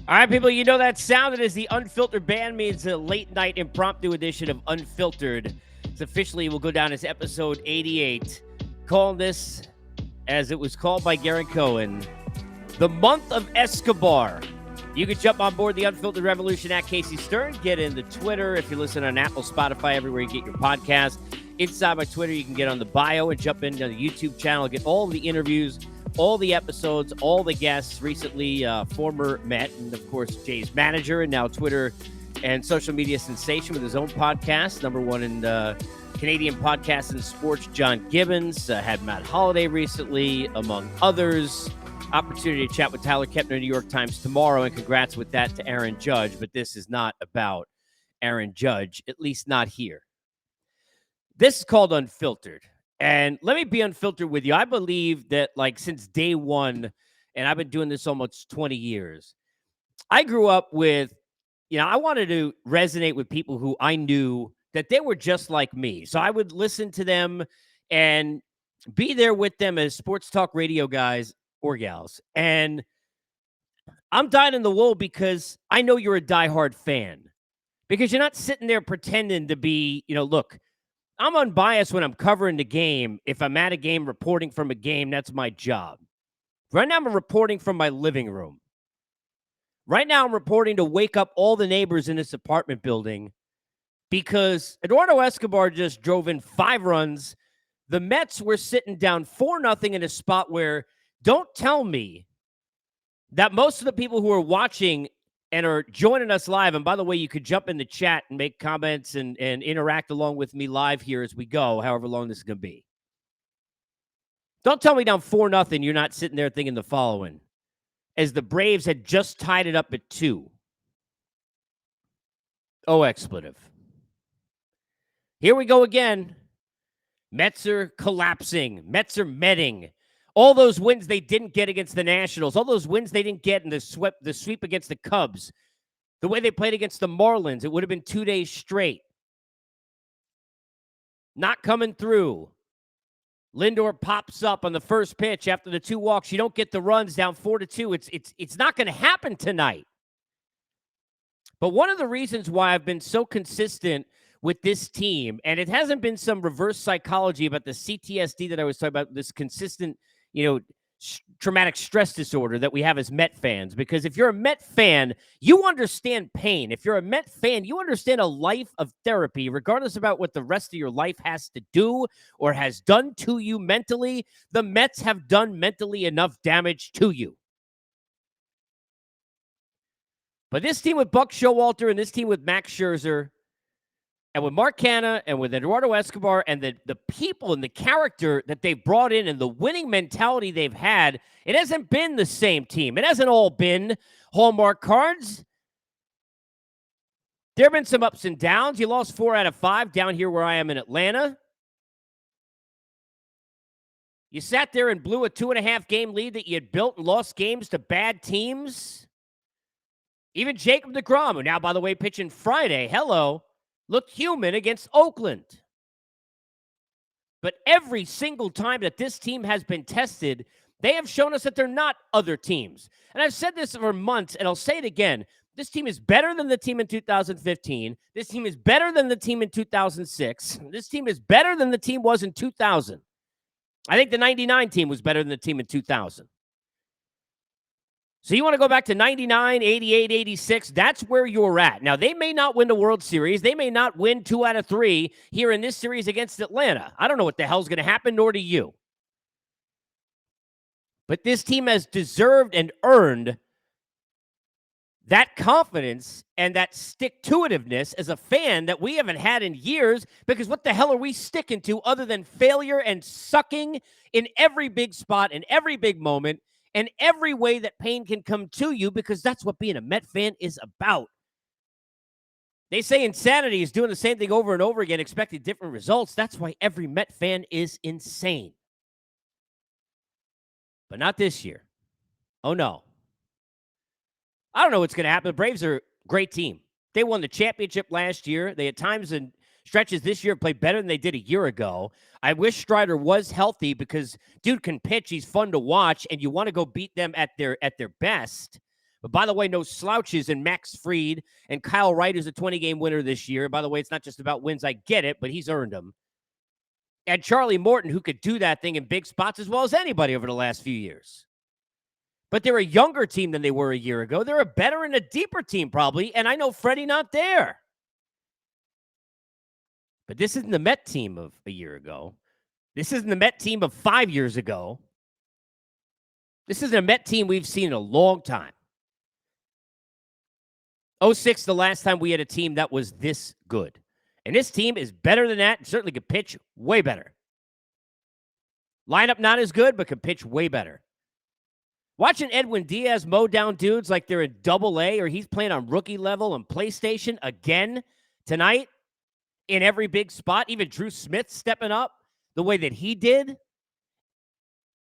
All right, people, you know that sound. It is the Unfiltered Band means a late night impromptu edition of Unfiltered. It's officially will go down as episode 88. Calling this, as it was called by Garen Cohen, the month of Escobar. You can jump on board the Unfiltered Revolution at Casey Stern. Get into Twitter if you listen on Apple, Spotify, everywhere you get your podcast. Inside my Twitter, you can get on the bio and jump into the YouTube channel, get all the interviews, all the episodes, all the guests. Recently, former Met and, of course, Jay's manager, and now Twitter and social media sensation with his own podcast, number one in Canadian podcasts and sports, John Gibbons. Had Matt Holliday recently, among others. Opportunity to chat with Tyler Kepner, New York Times tomorrow, and congrats with that to Aaron Judge. But this is not about Aaron Judge, at least not here. This is called Unfiltered. And let me be unfiltered with you. I believe that, like, since day one, and I've been doing this almost 20 years, I grew up with, I wanted to resonate with people who I knew that they were just like me. So I would listen to them and be there with them as sports talk radio guys or gals. And I'm dyed in the wool because I know you're a diehard fan. Because you're not sitting there pretending to be, look, I'm unbiased when I'm covering the game. If I'm at a game, reporting from a game, that's my job. Right now, I'm reporting from my living room. Right now, I'm reporting to wake up all the neighbors in this apartment building because Eduardo Escobar just drove in 5 runs. The Mets were sitting down 4-0 in a spot where, don't tell me that most of the people who are watching and are joining us live, and by the way, you could jump in the chat and make comments and interact along with me live here as we go, however long this is going to be. Don't tell me down 4-0, you're not sitting there thinking the following, as the Braves had just tied it up at 2. Oh, expletive. Here we go again. Mets are collapsing. Mets are metting. All those wins they didn't get against the Nationals, all those wins they didn't get in the sweep against the Cubs, the way they played against the Marlins, it would have been 2 days straight. Not coming through. Lindor pops up on the first pitch after the 2 walks. You don't get the runs, down 4-2. It's not going to happen tonight. But one of the reasons why I've been so consistent with this team, and it hasn't been some reverse psychology about the CTSD that I was talking about, this consistent, traumatic stress disorder that we have as Met fans. Because if you're a Met fan, you understand pain. If you're a Met fan, you understand a life of therapy, regardless about what the rest of your life has to do or has done to you mentally. The Mets have done mentally enough damage to you. But this team with Buck Showalter and this team with Max Scherzer and with Mark Canha and with Eduardo Escobar and the people and the character that they've brought in and the winning mentality they've had, it hasn't been the same team. It hasn't all been Hallmark cards. There have been some ups and downs. You lost 4 out of 5 down here where I am in Atlanta. You sat there and blew a 2.5-game lead that you had built and lost games to bad teams. Even Jacob deGrom, who now, by the way, pitching Friday, looked human against Oakland. But every single time that this team has been tested, they have shown us that they're not other teams. And I've said this for months, and I'll say it again. This team is better than the team in 2015. This team is better than the team in 2006. This team is better than the team was in 2000. I think the 99 team was better than the team in 2000. So you want to go back to 99, 88, 86, that's where you're at. Now, they may not win the World Series. They may not win 2 out of 3 here in this series against Atlanta. I don't know what the hell's going to happen, nor do you. But this team has deserved and earned that confidence and that stick-to-itiveness as a fan that we haven't had in years, because what the hell are we sticking to other than failure and sucking in every big spot, in every big moment, and every way that pain can come to you, because that's what being a Met fan is about. They say insanity is doing the same thing over and over again, expecting different results. That's why every Met fan is insane. But not this year. Oh, no. I don't know what's going to happen. The Braves are a great team. They won the championship last year. They, at times and stretches this year, played better than they did a year ago. I wish Strider was healthy because dude can pitch. He's fun to watch, and you want to go beat them at their best. But by the way, no slouches in Max Fried and Kyle Wright, who's a 20-game winner this year. By the way, it's not just about wins. I get it, but he's earned them. And Charlie Morton, who could do that thing in big spots as well as anybody over the last few years. But they're a younger team than they were a year ago. They're a better and a deeper team, probably. And I know Freddie not there. But this isn't the Met team of a year ago. This isn't the Met team of 5 years ago. This isn't a Met team we've seen in a long time. 06, the last time we had a team that was this good. And this team is better than that and certainly could pitch way better. Lineup not as good, but could pitch way better. Watching Edwin Diaz mow down dudes like they're in Double-A or he's playing on rookie level on PlayStation again tonight in every big spot, even Drew Smith stepping up the way that he did.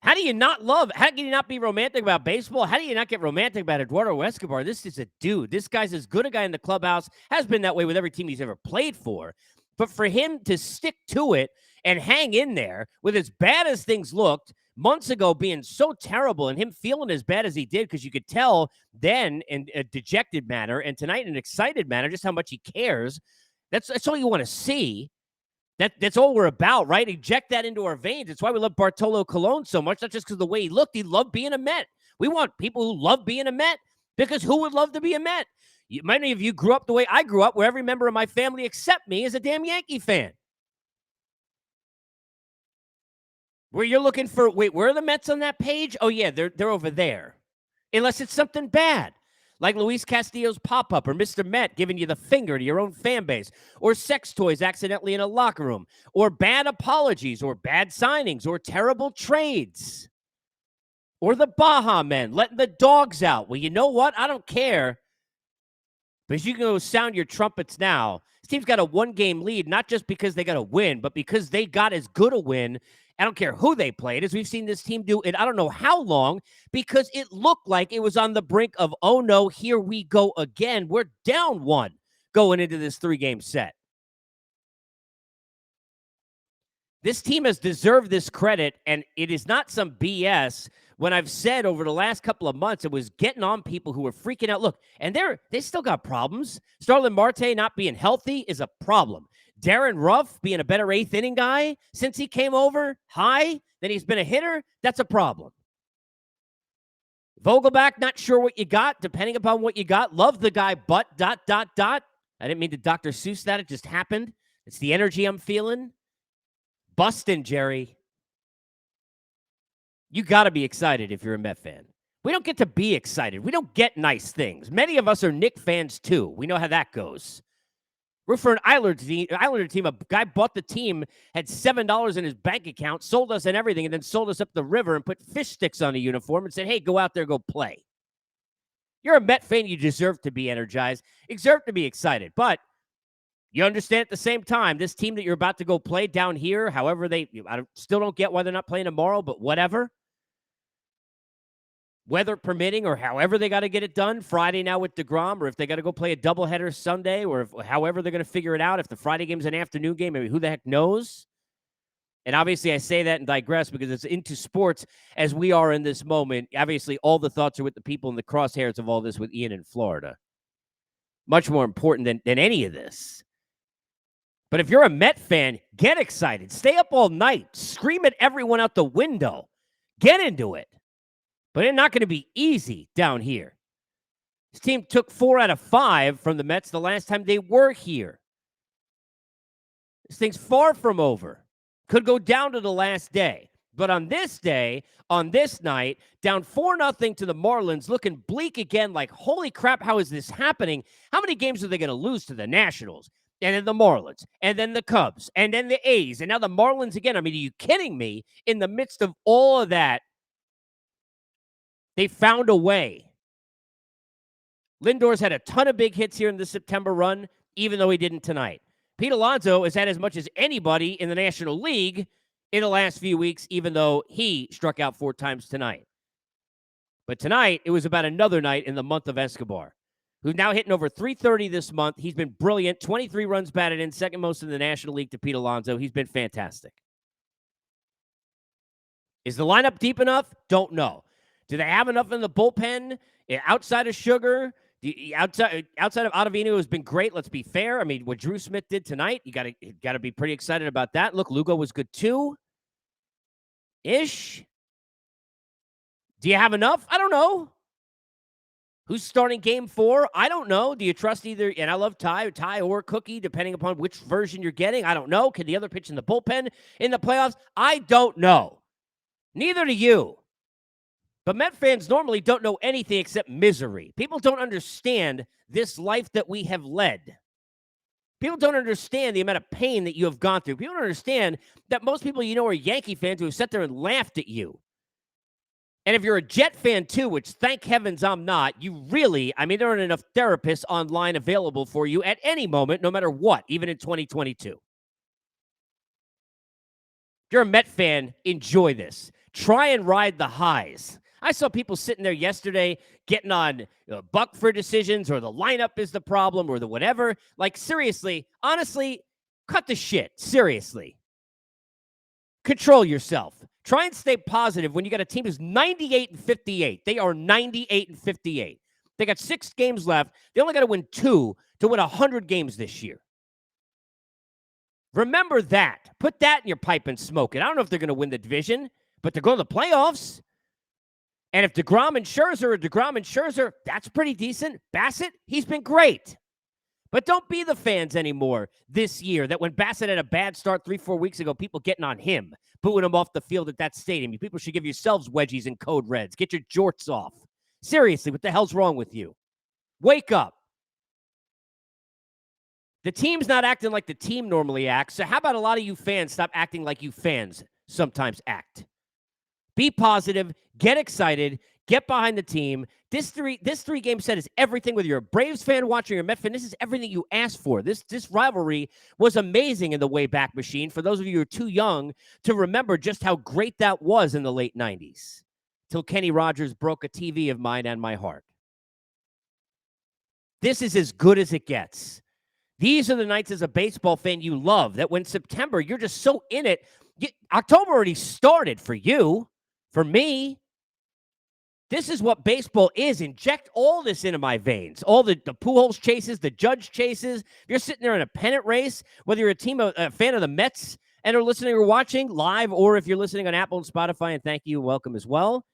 How do you not be romantic about baseball? How do you not get romantic about Eduardo Escobar? This is a dude. This guy's as good a guy in the clubhouse, has been that way with every team he's ever played for. But for him to stick to it and hang in there with as bad as things looked months ago being so terrible and him feeling as bad as he did, because you could tell then in a dejected manner and tonight in an excited manner just how much he cares. That's all you want to see. That's all we're about, right? Inject that into our veins. It's why we love Bartolo Colon so much, not just because of the way he looked. He loved being a Met. We want people who love being a Met, because who would love to be a Met? Many of you grew up the way I grew up, where every member of my family except me is a damn Yankee fan. Where you're looking for, wait, where are the Mets on that page? Oh, yeah, they're over there. Unless it's something bad, like Luis Castillo's pop-up or Mr. Met giving you the finger to your own fan base, or sex toys accidentally in a locker room, or bad apologies, or bad signings, or terrible trades, or the Baja men letting the dogs out. Well, you know what? I don't care, because you can go sound your trumpets now. This team's got a one-game lead, not just because they got a win, but because they got as good a win. I don't care who they played, as we've seen this team do it. I don't know how long, because it looked like it was on the brink of, oh no, here we go again. We're down one going into this 3-game set. This team has deserved this credit, and it is not some BS. When I've said over the last couple of months, it was getting on people who were freaking out. Look, and they still got problems. Starlin Marte not being healthy is a problem. Darren Ruff being a better 8th inning guy since he came over high than he's been a hitter, that's a problem. Vogelback, not sure what you got, depending upon what you got. Love the guy, but ... I didn't mean to Dr. Seuss that. It just happened. It's the energy I'm feeling. Bustin', Jerry. You got to be excited if you're a Met fan. We don't get to be excited. We don't get nice things. Many of us are Knick fans, too. We know how that goes. We're for an Islander team. A guy bought the team, had $7 in his bank account, sold us and everything, and then sold us up the river and put fish sticks on the uniform and said, hey, go out there, go play. You're a Met fan. You deserve to be energized. You deserve to be excited. But you understand at the same time, this team that you're about to go play down here, however I still don't get why they're not playing tomorrow, but whatever. Weather permitting, or however they got to get it done, Friday now with DeGrom, or if they got to go play a doubleheader Sunday, or however they're going to figure it out. If the Friday game's an afternoon game, I mean, who the heck knows? And obviously I say that and digress because it's into sports as we are in this moment. Obviously, all the thoughts are with the people in the crosshairs of all this with Ian in Florida. Much more important than any of this. But if you're a Met fan, get excited. Stay up all night. Scream at everyone out the window. Get into it. But it's not going to be easy down here. This team took 4 out of 5 from the Mets the last time they were here. This thing's far from over. Could go down to the last day. But on this day, on this night, down 4-0 to the Marlins, looking bleak again, like, holy crap, how is this happening? How many games are they going to lose to the Nationals? And then the Marlins, and then the Cubs, and then the A's, and now the Marlins again. I mean, are you kidding me? In the midst of all of that, they found a way. Lindor's had a ton of big hits here in the September run, even though he didn't tonight. Pete Alonso has had as much as anybody in the National League in the last few weeks, even though he struck out 4 times tonight. But tonight, it was about another night in the month of Escobar, who's now hitting over 330 this month. He's been brilliant. 23 runs batted in, second most in the National League to Pete Alonso. He's been fantastic. Is the lineup deep enough? Don't know. Do they have enough in the bullpen outside of Sugar? Outside of Ottavino, who has been great. Let's be fair. I mean, what Drew Smith did tonight, you got to be pretty excited about that. Look, Lugo was good too. Ish. Do you have enough? I don't know. Who's starting game 4? I don't know. Do you trust either? And I love Ty or Cookie, depending upon which version you're getting. I don't know. Can the other pitch in the bullpen in the playoffs? I don't know. Neither do you. But Met fans normally don't know anything except misery. People don't understand this life that we have led. People don't understand the amount of pain that you have gone through. People don't understand that most people you know are Yankee fans who have sat there and laughed at you. And if you're a Jet fan too, which thank heavens I'm not, you really, I mean, there aren't enough therapists online available for you at any moment, no matter what, even in 2022. If you're a Met fan, enjoy this. Try and ride the highs. I saw people sitting there yesterday getting on Buck for decisions, or the lineup is the problem, or the whatever. Like, seriously, honestly, cut the shit. Seriously. Control yourself. Try and stay positive when you got a team who's 98-58. They are 98-58. They got 6 games left. They only got to win 2 to win 100 games this year. Remember that. Put that in your pipe and smoke it. I don't know if they're going to win the division, but they're going to the playoffs. And if DeGrom and Scherzer, that's pretty decent. Bassett, he's been great. But don't be the fans anymore this year that when Bassett had a bad start 3-4 weeks ago, people getting on him, booing him off the field at that stadium. You people should give yourselves wedgies and code reds. Get your jorts off. Seriously, what the hell's wrong with you? Wake up. The team's not acting like the team normally acts, so how about a lot of you fans stop acting like you fans sometimes act? Be positive, get excited, get behind the team. This three-game set is everything. Whether you're a Braves fan watching or a Met fan, this is everything you asked for. This rivalry was amazing in the Wayback Machine. For those of you who are too young to remember just how great that was in the late 90s, till Kenny Rogers broke a TV of mine and my heart. This is as good as it gets. These are the nights as a baseball fan you love, that when September, you're just so in it. October already started for you. For me, this is what baseball is. Inject all this into my veins. All the Pujols chases, the Judge chases. If you're sitting there in a pennant race, whether you're a fan of the Mets and are listening or watching live, or if you're listening on Apple and Spotify, and thank you, welcome as well,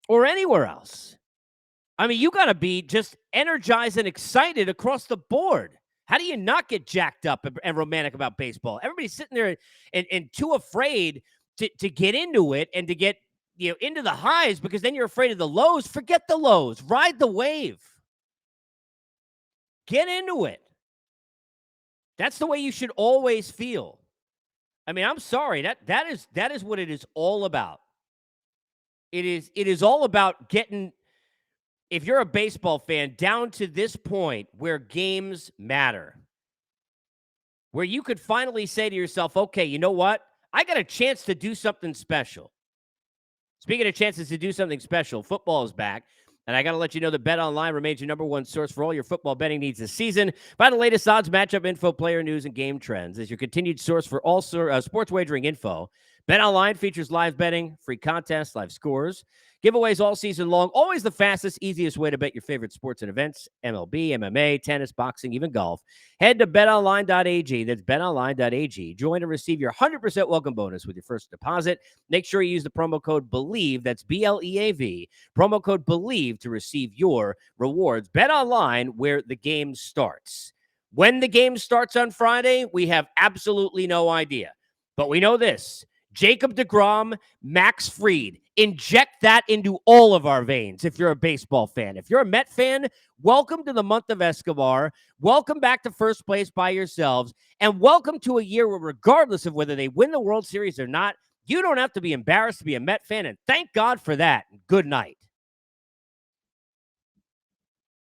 or anywhere else. I mean, you got to be just energized and excited across the board. How do you not get jacked up and romantic about baseball? Everybody's sitting there and too afraid to get into it and to get into the highs, because then you're afraid of the lows. Forget the lows. Ride the wave. Get into it. That's the way you should always feel. I mean, I'm sorry. That is what it is all about. It is all about getting, if you're a baseball fan, down to this point where games matter. Where you could finally say to yourself, okay, you know what? I got a chance to do something special. Speaking of chances to do something special, football is back, and I got to let you know that BetOnline remains your number one source for all your football betting needs this season. Find the latest odds, matchup info, player news, and game trends as your continued source for all sports wagering info. BetOnline features live betting, free contests, live scores, giveaways all season long. Always the fastest, easiest way to bet your favorite sports and events: MLB, MMA, tennis, boxing, even golf. Head to betonline.ag. That's betonline.ag. Join and receive your 100% welcome bonus with your first deposit. Make sure you use the promo code BELIEVE. That's BLEAV. Promo code BELIEVE to receive your rewards. BetOnline, where the game starts. When the game starts on Friday, we have absolutely no idea. But we know this: Jacob deGrom, Max Fried. Inject that into all of our veins if you're a baseball fan. If you're a Met fan, welcome to the month of Escobar. Welcome back to first place by yourselves. And welcome to a year where, regardless of whether they win the World Series or not, you don't have to be embarrassed to be a Met fan. And thank God for that. Good night.